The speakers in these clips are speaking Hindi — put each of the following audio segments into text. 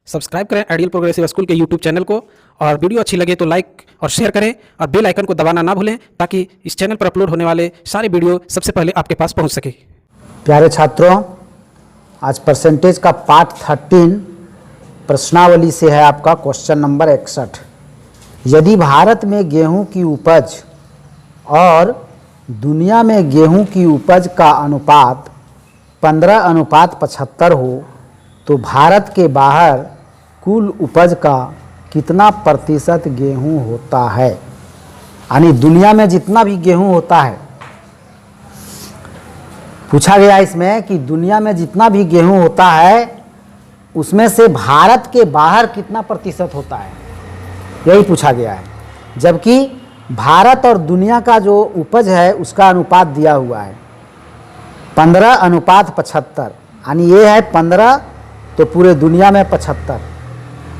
सब्सक्राइब करें आइडियल प्रोग्रेसिव स्कूल के यूट्यूब चैनल को और वीडियो अच्छी लगे तो लाइक और शेयर करें और बेल आइकन को दबाना ना भूलें ताकि इस चैनल पर अपलोड होने वाले सारे वीडियो सबसे पहले आपके पास पहुंच सके। प्यारे छात्रों, आज परसेंटेज का पार्ट 13 प्रश्नावली से है आपका क्वेश्चन नंबर 61। यदि भारत में गेहूं की उपज और दुनिया में गेहूं की उपज का अनुपात 15:75 हो तो भारत के बाहर कुल उपज का कितना प्रतिशत गेहूं होता है। यानी दुनिया में जितना भी गेहूं होता है, पूछा गया इसमें कि दुनिया में जितना भी गेहूं होता है उसमें से भारत के बाहर कितना प्रतिशत होता है, यही पूछा गया है। जबकि भारत और दुनिया का जो उपज है उसका अनुपात दिया हुआ है 15:75, यानी ये है 15 तो पूरे दुनिया में 75,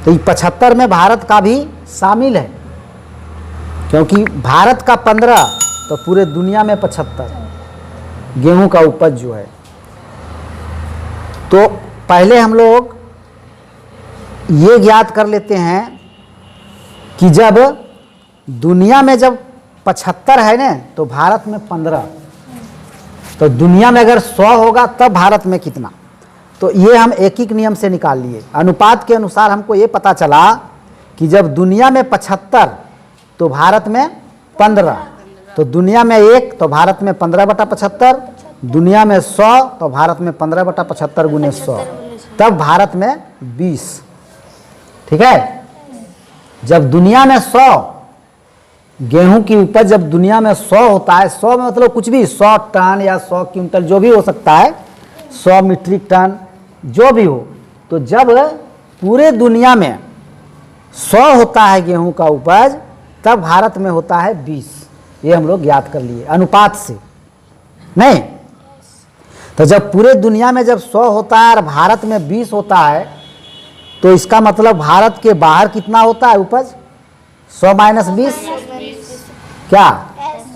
तो ये 75 में भारत का भी शामिल है, क्योंकि भारत का 15 तो पूरे दुनिया में 75 गेहूं का उपज जो है। तो पहले हम लोग ये ज्ञात कर लेते हैं कि जब दुनिया में जब 75 है ना तो भारत में 15, तो दुनिया में अगर 100 होगा तब भारत में कितना। तो ये हम एक एक नियम से निकाल लिए। अनुपात के अनुसार हमको ये पता चला कि जब दुनिया में 75 तो भारत में 15, तो दुनिया में 1 तो भारत में 15/75, दुनिया में 100 तो भारत में 15/75 गुने 100, तब भारत में 20। ठीक है। जब दुनिया में 100 गेहूं की उपज जब दुनिया में 100 होता है, 100 में मतलब कुछ भी 100 टन या 100 क्विंटल जो भी हो सकता है, 100 मीट्रिक टन जो भी हो, तो जब पूरे दुनिया में 100 होता है गेहूं का उपज तब भारत में होता है 20। ये हम लोग ज्ञात कर लिए अनुपात से। नहीं तो जब पूरे दुनिया में जब 100 होता है और भारत में 20 होता है तो इसका मतलब भारत के बाहर कितना होता है उपज, 100 - 20 क्या,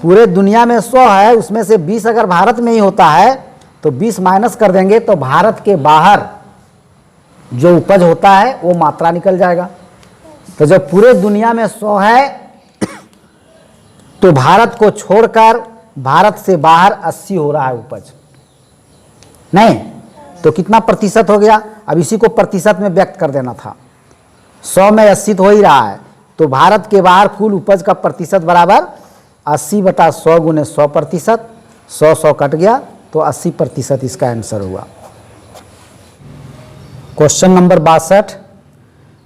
पूरे दुनिया में 100 है उसमें से 20 अगर भारत में ही होता है तो 20 माइनस कर देंगे तो भारत के बाहर जो उपज होता है वो मात्रा निकल जाएगा। तो जब पूरे दुनिया में 100 है तो भारत को छोड़कर भारत से बाहर 80 हो रहा है उपज। नहीं तो कितना प्रतिशत हो गया, अब इसी को प्रतिशत में व्यक्त कर देना था। 100 में 80 तो हो ही रहा है, तो भारत के बाहर कुल उपज का प्रतिशत बराबर 80/100 गुने 100%। 100 कट गया तो 80% इसका आंसर हुआ। Question number 62।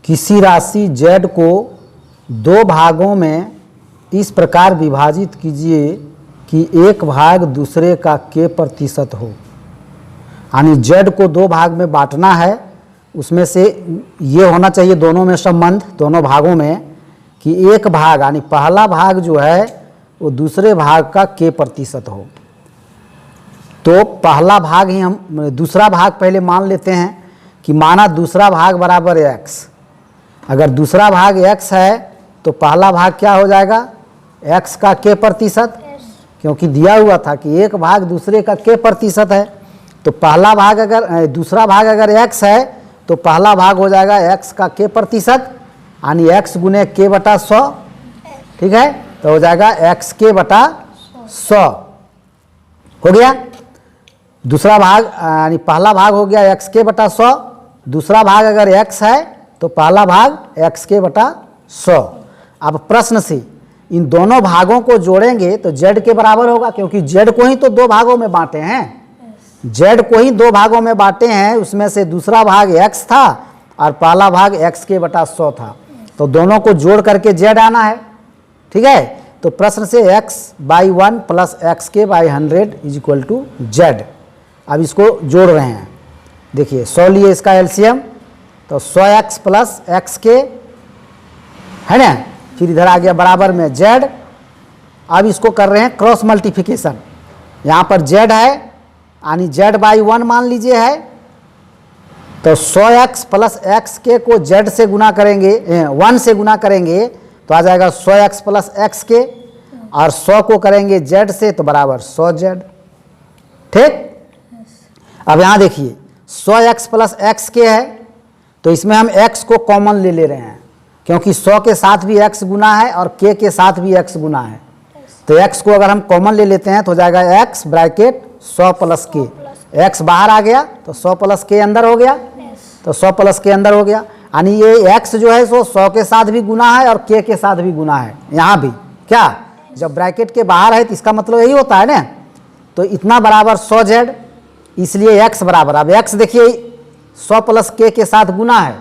किसी राशि z को 2 भागों में इस प्रकार विभाजित कीजिए कि एक भाग दूसरे का k% हो। यानी z को 2 भाग में बांटना है, उसमें से ये होना चाहिए दोनों में संबंध, दोनों भागों में कि एक भाग यानी पहला भाग जो है वो दूसरे भाग का k% हो। तो पहला भाग ही हम दूसरा भाग पहले मान लेते हैं कि माना दूसरा भाग बराबर x। अगर दूसरा भाग x है तो पहला भाग क्या हो जाएगा, x का k%, क्योंकि दिया हुआ था कि एक भाग दूसरे का k% है। तो पहला भाग अगर दूसरा भाग अगर x है तो पहला भाग हो जाएगा x का k%, यानी x गुने k/100। ठीक है, तो हो जाएगा xk/100 हो गया। दूसरा भाग यानी पहला भाग हो गया xk/100, दूसरा भाग अगर x है तो पहला भाग xk/100। अब प्रश्न से इन दोनों भागों को जोड़ेंगे तो z के बराबर होगा, क्योंकि z को ही तो 2 भागों में बांटे हैं, z को ही 2 भागों में बांटे हैं, उसमें से दूसरा भाग x था और पहला भाग xk/100 था, तो दोनों को जोड़ करके z आना है। ठीक है, तो प्रश्न से x/1 + xk/100 = z। अब इसको जोड़ रहे हैं, देखिए 100 लिए इसका एलसीएम तो 100x + xk है ना, फिर इधर आ गया बराबर में z। अब इसको कर रहे हैं क्रॉस मल्टीप्लिकेशन, यहाँ पर z है यानी z/1 मान लीजिए है, तो 100x + xk को z से गुना करेंगे, 1 से गुना करेंगे तो आ जाएगा 100x + xk, और 100 को करेंगे z से तो बराबर 100z। ठीक, अब यहाँ देखिए 100x + xk है तो इसमें हम x को कॉमन ले रहे हैं, क्योंकि 100 के साथ भी x गुना है और k के साथ भी x गुना है। तो x को अगर हम कॉमन ले लेते हैं तो हो जाएगा x bracket 100 plus k। x बाहर आ गया तो 100 प्लस k अंदर हो गया, तो 100 प्लस k अंदर हो गया, यानी ये x जो है सो 100 के साथ भी गुना है और k के साथ भी गुना है। यहाँ भी क्या, जब ब्रैकेट के बाहर है तो इसका मतलब यही होता है ना। तो इतना बराबर 100z, इसलिए x बराबर, अब x देखिए 100 प्लस k के साथ गुना है,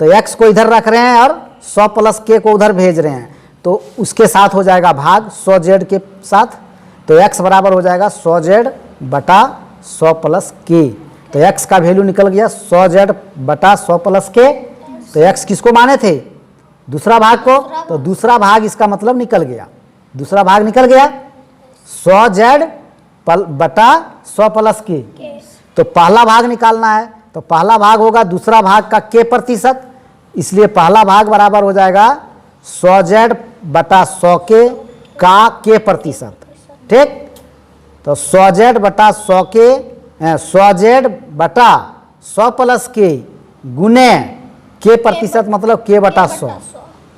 तो x को इधर रख रहे हैं और 100 प्लस k को उधर भेज रहे हैं, तो उसके साथ हो जाएगा भाग 100z के साथ। तो x बराबर हो जाएगा 100z बटा 100 प्लस k। तो x का वैल्यू निकल गया 100z बटा 100 प्लस k। तो x किसको माने थे, दूसरा भाग को, तो दूसरा भाग इसका मतलब निकल गया, दूसरा भाग निकल गया 100z बटा 100 प्लस k। तो पहला भाग निकालना है, तो पहला भाग होगा दूसरा भाग का k प्रतिशत, इसलिए पहला भाग बराबर हो जाएगा 100z बटा 100k का k प्रतिशत। ठीक, तो 100z बटा 100k, 100z बटा 100 प्लस k गुने k प्रतिशत मतलब k बटा 100।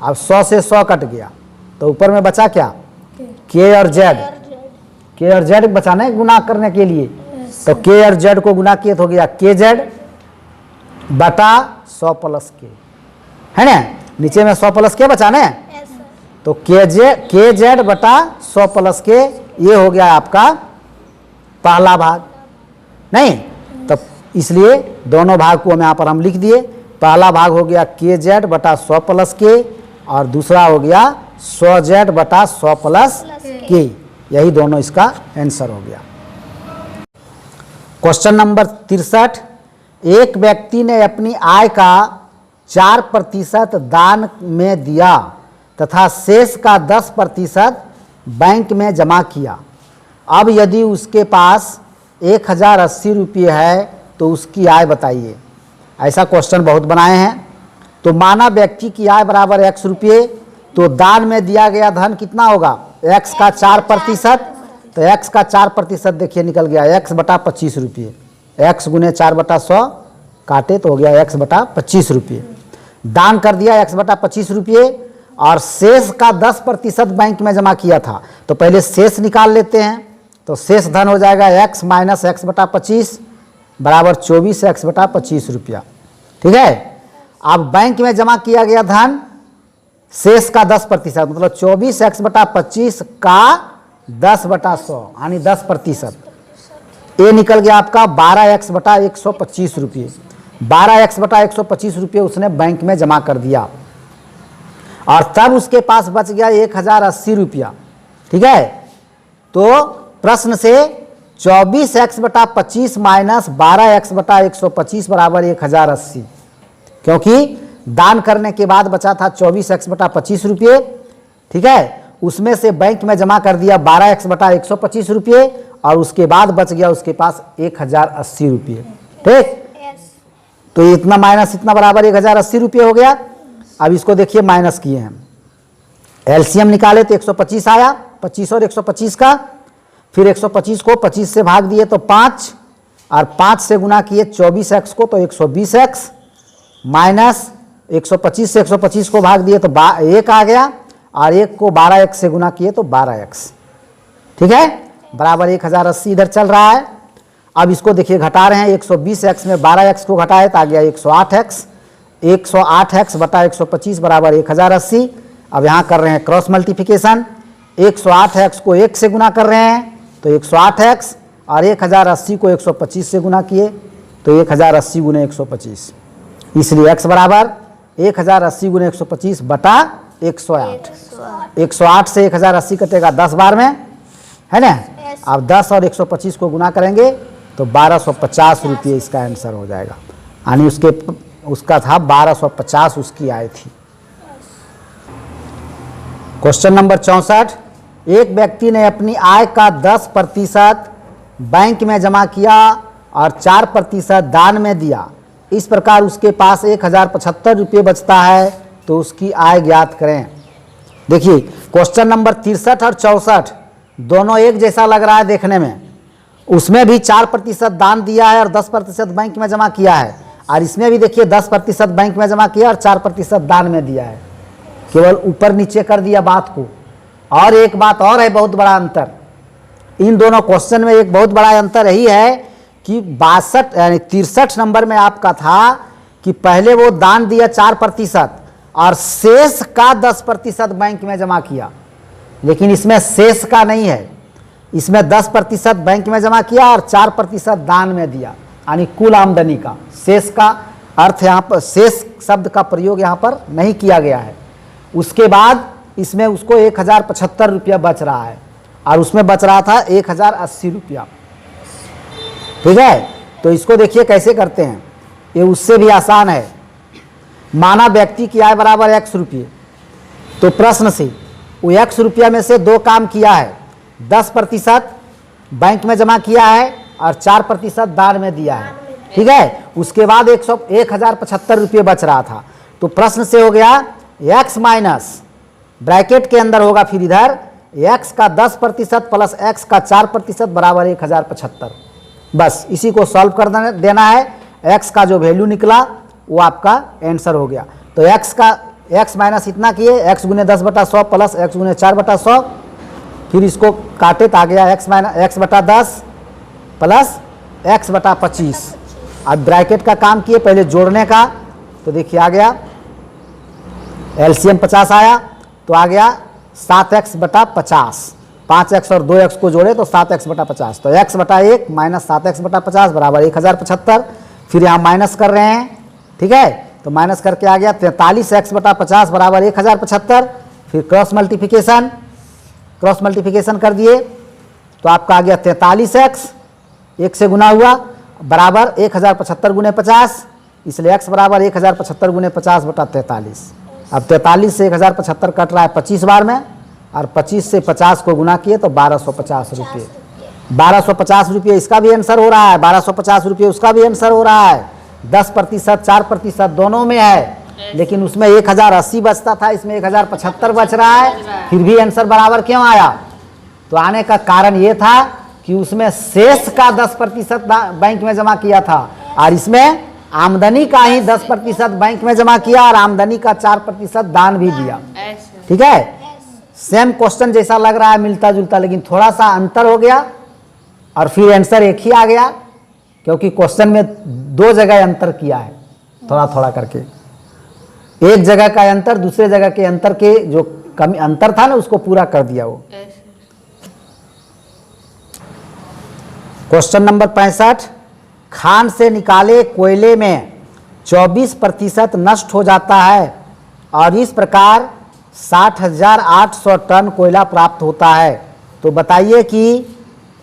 अब 100 से 100 कट गया तो ऊपर में बचा क्या, k और z बचा ना गुना करने के लिए, तो k और z को गुना किए तो हो गया kz बटा 100 प्लस k, है ना। नीचे में 100 प्लस k बचा ना, तो kz बटा 100 प्लस k, ये हो गया आपका पहला भाग, नहीं तो इसलिए दोनों भाग को यहाँ पर हम लिख दिए। पहला भाग हो गया kz बटा 100 प्लस k और दूसरा हो गया 100z बटा 100 प्लस k। यही दोनों इसका आंसर हो गया। क्वेश्चन नंबर 63, एक व्यक्ति ने अपनी आय का 4% दान में दिया तथा शेष का 10% बैंक में जमा किया। अब यदि उसके पास 1080 रुपये है तो उसकी आय बताइए। ऐसा क्वेश्चन बहुत बनाए हैं। तो माना व्यक्ति की आय बराबर x रुपये, तो दान में दिया गया धन कितना होगा, x का 4%, तो x का 4% देखिए निकल गया x बटा 25 रुपये, x गुने 4 बटा 100 काटे तो हो गया x बटा 25 रुपये। दान कर दिया x बटा 25 रुपये और शेष का 10% बैंक में जमा किया था, तो पहले शेष निकाल लेते हैं। तो शेष धन हो जाएगा x माइनस x बटा 25 बराबर 24x बटा 25 रुपया। ठीक है, अब बैंक में जमा किया गया धन शेष का 10% मतलब 24x बटा 25 का 10 बटा 100 यानी 10%, ये निकल गया आपका 12x बटा 125 रुपये। 12x बटा 125 रुपये उसने बैंक में जमा कर दिया और तब उसके पास बच गया 1080 रुपया। ठीक है, तो प्रश्न से 24x बटा 25 माइनस 12x बटा 125 बराबर 1080, क्योंकि दान करने के बाद बचा था 24x बटा 25 रुपये। ठीक है, उसमें से बैंक में जमा कर दिया 12x बटा 125 रुपये और उसके बाद बच गया उसके पास 1080 रुपये। ठीक, तो इतना माइनस इतना बराबर 1080 रुपये हो गया। अब इसको देखिए माइनस किए हैं, एलसीएम निकाले तो 125 आया, 25 और 125 का, फिर 125 को 25 से भाग दिए तो 5 और 5 से गुना किए 24x को तो 120x माइनस 125 से 125 को भाग दिए तो 1 आ गया और 1 को 12x से गुना किए तो 12x। ठीक है, बराबर 1080 इधर चल रहा है। अब इसको देखिए घटा रहे हैं, 120x में 12x को घटाए तो आ गया 108x, 108x बटा 125 बराबर 1080। अब यहाँ कर रहे हैं क्रॉस मल्टीप्लिकेशन, 108x को 1 से गुना कर रहे हैं तो 108x और 1080 को 125 से गुना किए तो 1080 गुने 125, इसलिए x बराबर 1080 गुने 125 बटा 108। 108 से 1080 कटेगा 10 बार में, है ना। अब 10 और 125 को गुना करेंगे तो 1250 रुपये इसका आंसर हो जाएगा, यानी उसका था 1250 उसकी आय थी। क्वेश्चन नंबर 64, एक व्यक्ति ने अपनी आय का 10% बैंक में जमा किया और 4% दान में दिया। इस प्रकार उसके पास 1075 रुपये बचता है, तो उसकी आय ज्ञात करें। देखिए क्वेश्चन नंबर 63 और 64 दोनों एक जैसा लग रहा है देखने में। उसमें भी 4% दान दिया है और 10% बैंक में जमा किया है। और इसमें भी देखिए 10% बैंक में जमा किया और 4% दान में दिया है, केवल ऊपर नीचे कर दिया बात को। और एक बात और है, बहुत बड़ा अंतर इन दोनों क्वेश्चन में, एक बहुत बड़ा अंतर यही है कि 62 यानी 63 नंबर में आपका था कि पहले वो दान दिया 4% और शेष का 10% बैंक में जमा किया, लेकिन इसमें शेष का नहीं है, इसमें 10% बैंक में जमा किया और 4% दान में दिया, यानी कुल आमदनी का। शेष का अर्थ यहाँ पर, शेष शब्द का प्रयोग यहाँ पर नहीं किया गया है। उसके बाद इसमें उसको 1075 रुपया बच रहा है और उसमें बच रहा था 1080 रुपया। ठीक है, तो इसको देखिए कैसे करते हैं, ये उससे भी आसान है। माना व्यक्ति की आय बराबर x रुपये, तो प्रश्न से वो x रुपया में से दो काम किया है, 10% बैंक में जमा किया है और 4% दान में दिया है। ठीक है, उसके बाद 1075 रुपये बच रहा था, तो प्रश्न से हो गया x माइनस ब्रैकेट के अंदर होगा फिर इधर x का 10% प्लस x का 4% बराबर 1075। बस इसी को सॉल्व कर देना है, x का जो वैल्यू निकला वो आपका आंसर हो गया। तो x माइनस इतना किए, x गुने 10/100 प्लस x गुने 4/100, फिर इसको काटे तो आ गया x बटा 10 प्लस x/25। अब ब्रैकेट का काम किए पहले जोड़ने का, तो देखिए आ गया एलसीएम 50 आया, तो आ गया 7x/50, 5x और 2x को जोड़े तो 7x/50, तो x/1 माइनस 7x/50 बराबर 1075। फिर यहाँ माइनस कर रहे हैं, ठीक है, तो माइनस करके आ गया 43x/50 बराबर 1075। फिर क्रॉस मल्टीप्लिकेशन कर दिए तो आपका आ गया 43x, 1 से गुना हुआ बराबर 1075 गुने 50, इसलिए x बराबर 1075 गुने 50 बटा 43। अब 43 से 1075 कट रहा है 25 बार में, और 25 से 50 को गुना किए तो 1250 रुपये। 1250 रुपये इसका भी आंसर हो रहा है, 1250 रुपये उसका भी आंसर हो रहा है। 10% 4% दोनों में है, लेकिन उसमें 1080 बचता था, इसमें 1075 बच रहा है, फिर भी आंसर बराबर क्यों आया? तो आने का कारण ये था कि उसमें शेष का 10% बैंक में जमा किया था और इसमें आमदनी का ही 10% बैंक में जमा किया और आमदनी का 4% दान भी दिया। ठीक है, सेम क्वेश्चन जैसा लग रहा है, मिलता जुलता, लेकिन थोड़ा सा अंतर हो गया और फिर आंसर एक ही आ गया, क्योंकि क्वेश्चन में 2 जगह अंतर किया है, थोड़ा थोड़ा करके। एक जगह का अंतर दूसरे जगह के अंतर के जो कमी अंतर था ना, उसको पूरा कर दिया वो। क्वेश्चन नंबर 65, खान से निकाले कोयले में 24% नष्ट हो जाता है और इस प्रकार 60,800 टन कोयला प्राप्त होता है। तो बताइए कि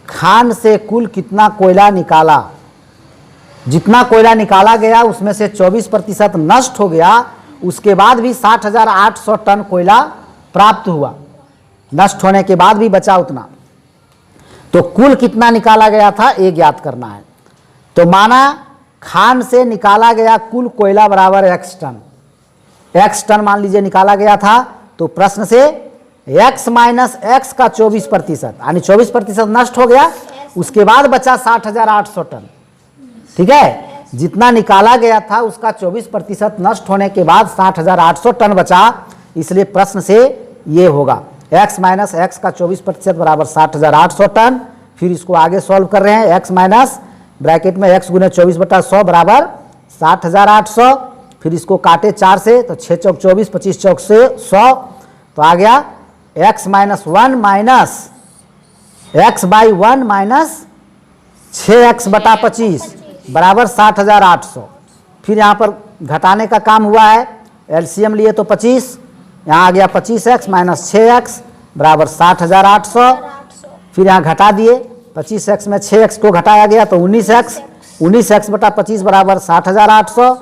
खान से कुल कितना कोयला निकाला? जितना कोयला निकाला गया उसमें से 24% नष्ट हो गया, उसके बाद भी 60,800 टन कोयला प्राप्त हुआ, नष्ट होने के बाद भी बचा उतना। तो कुल कितना निकाला गया था ये ज्ञात करना है। तो माना खान से निकाला गया कुल कोयला बराबर x टन, x टन मान लीजिए निकाला गया था, तो प्रश्न से x माइनस x का 24%, यानी 24% नष्ट हो गया, उसके बाद बचा 60,800 टन। ठीक है, जितना निकाला गया था उसका 24% नष्ट होने के बाद 60,800 टन बचा, इसलिए प्रश्न से ये होगा x माइनस x का 24% बराबर 60,800 टन। फिर इसको आगे सॉल्व कर रहे हैं, x माइनस ब्रैकेट में x गुने 24/100 बराबर 60,800। फिर इसको काटे 4 से तो 6 चौक 24, 25 चौक से 100, तो आ गया x minus 1 minus x by 1 minus 6x/25 बराबर 60,800। फिर यहाँ पर घटाने का काम हुआ है, एलसीएम लिए तो 25, यहाँ आ गया 25x माइनस 6x बराबर 60,800। फिर यहाँ घटा दिए, 25x में 6x को घटाया गया तो 19x, 19x/25 बराबर 60,800।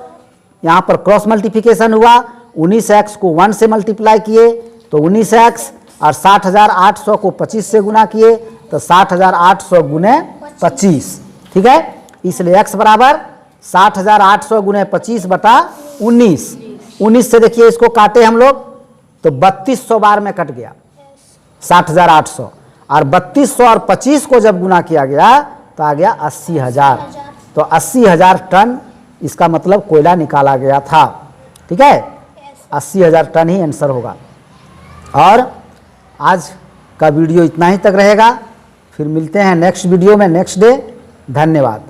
यहाँ पर क्रॉस मल्टीप्लिकेशन हुआ, 19x को 1 से मल्टीप्लाई किए तो 19x और 60,800 को 25 से गुना किए तो 60,800 गुने 25। ठीक है, इसलिए x बराबर 60,800 गुने 25 बटा 19। 19 से देखिए इसको काटे हम लोग तो 3200 बार में कट गया 60,800, और 3200 और 25 को जब गुना किया गया तो आ गया 80,000। तो 80,000 टन इसका मतलब कोयला निकाला गया था। ठीक है, 80,000 टन ही आंसर होगा। और आज का वीडियो इतना ही तक रहेगा, फिर मिलते हैं नेक्स्ट वीडियो में नेक्स्ट डे। धन्यवाद।